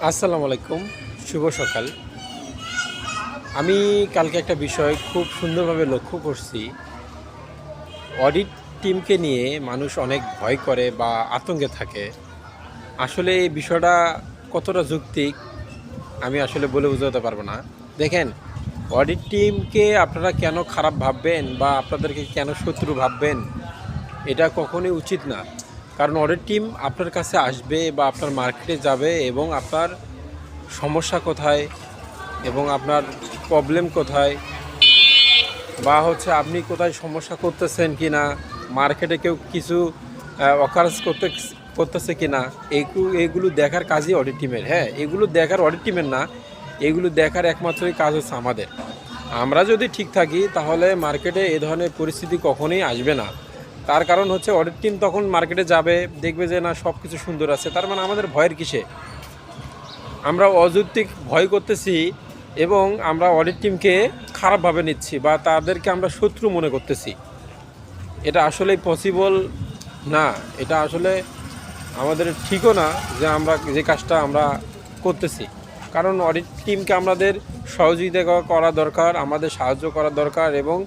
আসসালামু আলাইকুম, শুভ সকাল। আমি কালকে একটা বিষয় খুব সুন্দরভাবে লক্ষ্য করছি। অডিট টিমকে নিয়ে মানুষ অনেক ভয় করে বা আতঙ্কে থাকে। আসলে এই বিষয়টা কতটা যৌক্তিক আমি আসলে বলে বোঝাতে পারবো না। দেখেন, অডিট টিমকে আপনারা কেন খারাপ ভাববেন বা আপনাদেরকে কেন শত্রু ভাববেন, এটা কখনোই উচিত না। কারণ অডিট টিম আপনার কাছে আসবে বা আপনার মার্কেটে যাবে এবং আপনার সমস্যা কোথায় এবং আপনার প্রবলেম কোথায় বা আপনি কোথায় সমস্যা করতেছেন কি না, মার্কেটে কেউ কিছু অকারেন্স করতেছে কি না, এইগুলো দেখার কাজই অডিট টিমের। হ্যাঁ, এগুলো দেখার অডিট টিমের না, এগুলো দেখার একমাত্রই কাজ হচ্ছে আমাদের। আমরা যদি ঠিক থাকি তাহলে মার্কেটে এ ধরনের পরিস্থিতি কখনোই আসবে না। তার কারণ হচ্ছে অডিট টিম তখন মার্কেটে যাবে, দেখবে যে না সব কিছু সুন্দর আছে, তার মানে আমাদের ভয়ের কিসে? আমরা অযৌক্তিক ভয় করতেছি এবং আমরা অডিট টিমকে খারাপভাবে নিচ্ছি বা তাদেরকে আমরা শত্রু মনে করতেছি। এটা আসলেই পসিবল না। এটা আসলে আমাদের ঠিকও না যে আমরা যে কাজটা আমরা করতেছি। কারণ অডিট টিমকে আমাদের সহযোগিতা করা দরকার, আমাদের সাহায্য করা দরকার এবং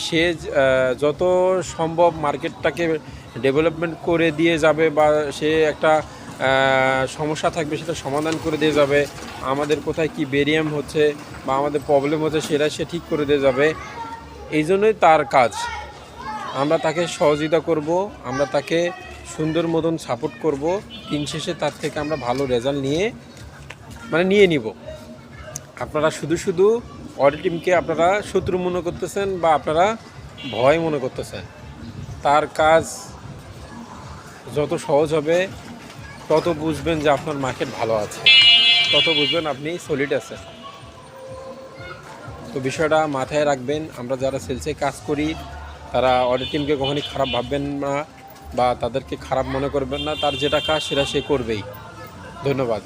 সে যত সম্ভব মার্কেটটাকে ডেভেলপমেন্ট করে দিয়ে যাবে বা সে একটা সমস্যা থাকবে সেটা সমাধান করে দিয়ে যাবে। আমাদের কোথায় কি বেরিয়াম হচ্ছে বা আমাদের প্রবলেম হচ্ছে সেটা সে ঠিক করে দিয়ে যাবে। এই জন্যই তার কাজ। আমরা তাকে সহযোগিতা করব, আমরা তাকে সুন্দর মতন সাপোর্ট করব। দিন শেষে তার থেকে আমরা ভালো রেজাল্ট নিয়ে নিব। আপনারা শুধু অডিট টিমকে আপনারা শত্রু মনে করতেছেন বা আপনারা ভয় মনে করতেছেন। তার কাজ যত সহজ হবে তত বুঝবেন যে আপনার মার্কেট ভালো আছে, তত বুঝবেন আপনি সলিড আছেন। তো বিষয়টা মাথায় রাখবেন। আমরা যারা সেলসে কাজ করি তারা অডিট টিমকে কখনই খারাপ ভাববেন না বা তাদেরকে খারাপ মনে করবেন না। তার যেটা কাজ সেটা সে করবেই। ধন্যবাদ।